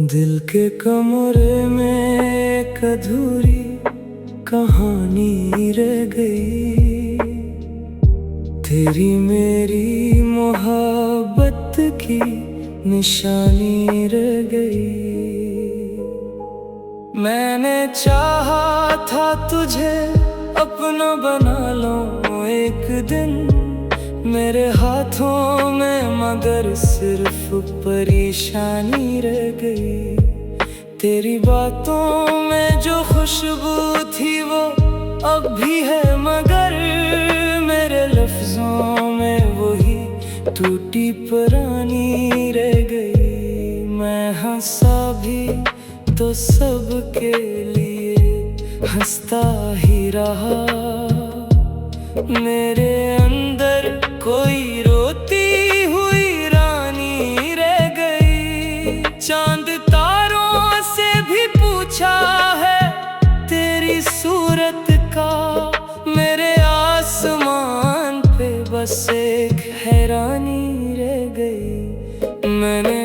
दिल के कमरे में एक अधूरी कहानी रह गई। तेरी मेरी मोहब्बत की निशानी रह गई। मैंने चाहा था तुझे अपना बना लूं एक दिन मेरे हाथों में, मगर सिर्फ परेशानी रह गई। तेरी बातों में जो खुशबू थी वो अब भी है, मगर मेरे लफ्जों में वही टूटी पुरानी रह गई। मैं हंसा भी तो सबके लिए हंसता ही रहा। मेरे अंदर कोई रोती हुई रानी रह गई। चांद तारों से भी पूछा है तेरी सूरत का, मेरे आसमान पे बस एक हैरानी रह गई। मैंने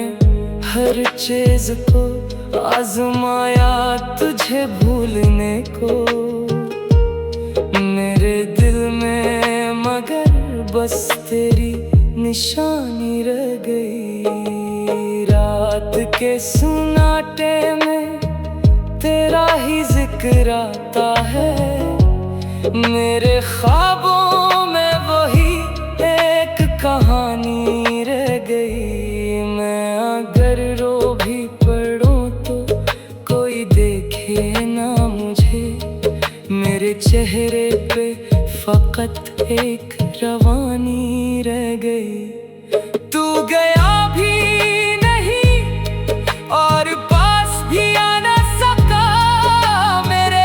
हर चीज को आजमाया तुझे भूलने को मेरे दिल में, मगर बस तेरी निशानी रह गई। रात के सुनाटे में तेरा ही जिक्र आता है, मेरे ख्वाबों में वही एक कहानी रह गई। मैं अगर रो भी पड़ूं तो कोई देखे ना मुझे, मेरे चेहरे पे फकत एक रवानी रह गई। तू गया भी नहीं और पास भी आ ना सका, मेरे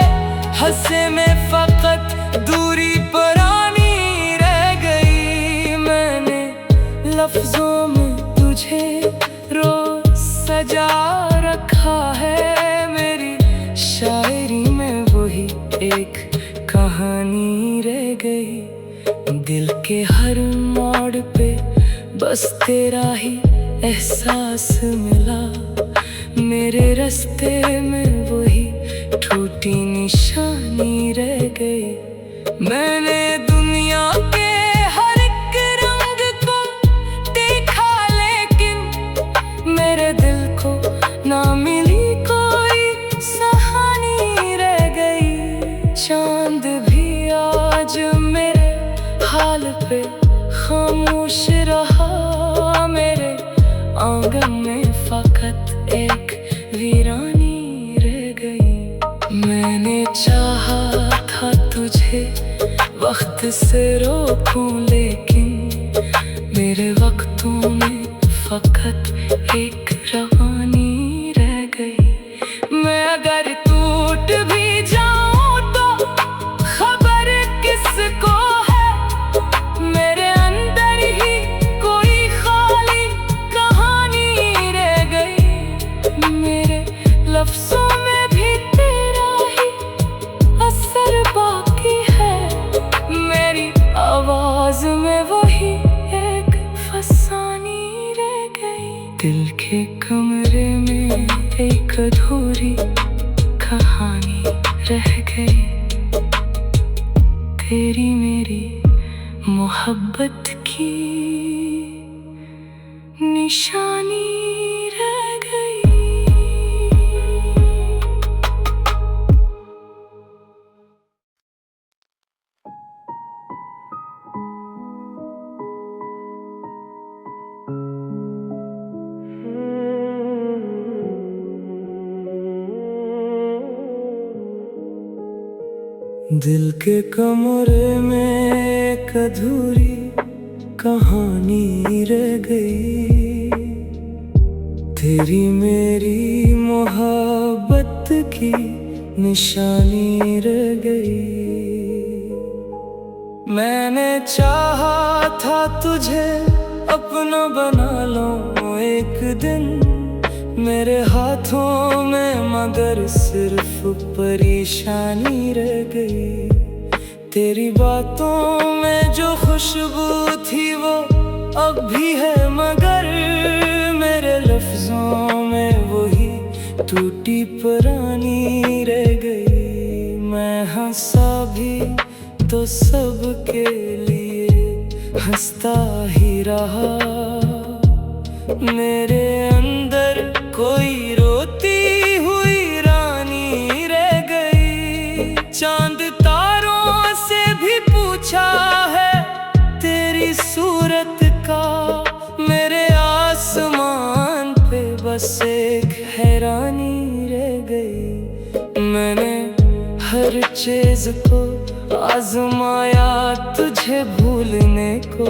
हंसे में फकत दूरी पुरानी रह गई। मैंने लफ्जों में तुझे रोज सजा रखा है, मेरी शायरी में वही एक कहानी रह गई। दिल के हर मोड़ पे बस तेरा ही एहसास मिला, मेरे रास्ते में वही टूटी निशानी रह गई। मैंने दुनिया के हर एक रंग को देखा, लेकिन मेरे दिल को ना मिली कोई सहानी रह गई। चांद भी आज मेरे हाल पे खामोश रहा, मेरे आंगन में फकत एक वीरानी रह गई। मैंने चाहा था तुझे वक्त से रोकूं, लेकिन मेरे वक्तों में फकत एक रवानी रह गई। मैं अगर टूट भी जाऊं तो खबर किसको है, मेरे अंदर ही कोई खाली कहानी रह गई। मेरे लफ्जों में भी तेरा ही असर बाकी है, मेरी आवाज में वही एक फसानी रह गई। दिल के कमरे में एक अधूरी कहानी रह गई। तेरी मेरी मोहब्बत की निशानी रह गई। दिल के कमरे में एक अधूरी कहानी रह गई। तेरी मेरी मोहब्बत की निशानी रह गई। मैंने चाहा था तुझे अपना बना लूं एक दिन मेरे हाथों में, मगर सिर्फ परेशानी रह गई। तेरी बातों में जो खुशबू थी वो अब भी है, मगर मेरे लफ्जों में वही टूटी पुरानी रह गई। मैं हंसा भी तो सबके लिए हंसता ही रहा। मेरे अंदर कोई रोती हुई रानी रह गई। चांद तारों से भी पूछा है तेरी सूरत का। मेरे आसमान पे बस एक हैरानी रह गई। मैंने हर चीज को आजमाया तुझे भूलने को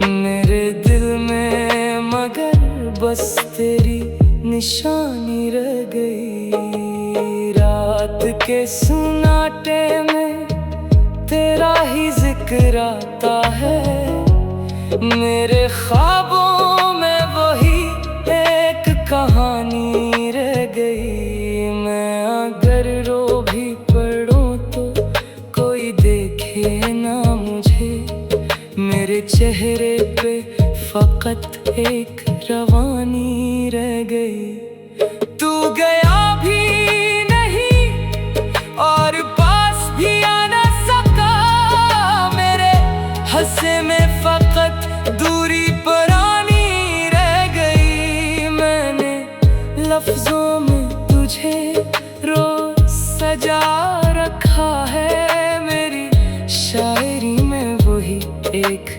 मेरे दिल में, मगर बस तेरी निशानी रह गई। रात के सुनाटे में तेरा ही जिक्र आता है। मेरे ख्वाबों में वही एक कहानी रह गई। मैं अगर रो भी पड़ूं तो कोई देखे ना मुझे। मेरे चेहरे पे फकत एक रवानी रह गई। तू गया भी नहीं और पास भी आ ना सका। मेरे हंसे में फकत दूरी पुरानी रह गई। मैंने लफ्जों में तुझे रोज सजा रखा है। मेरी शायरी में वही एक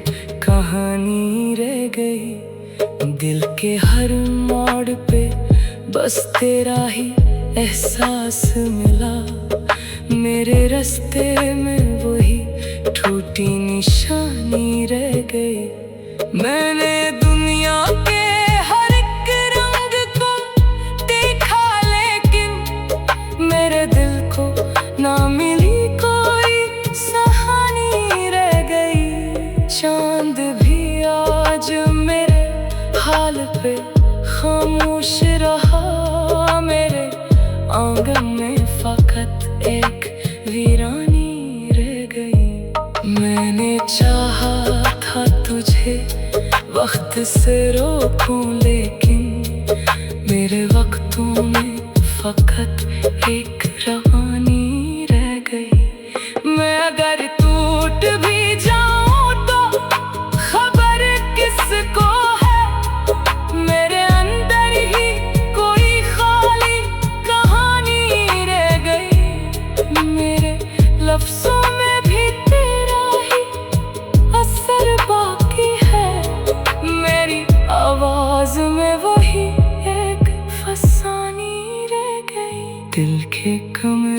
कहानी रह गई। दिल के हर मोड़ पे बस तेरा ही एहसास मिला। मेरे रास्ते में वही टूटी निशानी रह गई। मैंने दुनिया के हर एक रंग को देखा, लेकिन मेरे दिल को ना मिली कोई सहानी रह गई। चांद भी आज मेरे हाल पे खामोश रहा। मेरे आंगन में फकत एक वीरानी रह गई। मैंने चाहा था तुझे वक्त से रोकूं, लेकिन मेरे वक्तों में फकत एक रवानी रह गई। मैं अगर टूट भी जाऊं तो खबर किसको है। मेरे अंदर ही कोई खाली कहानी रह गई। मेरे लफ्जों में भी तेरा ही असर बाकी है। मेरी आवाज में वही एक फसानी रह गई। दिल के कमरे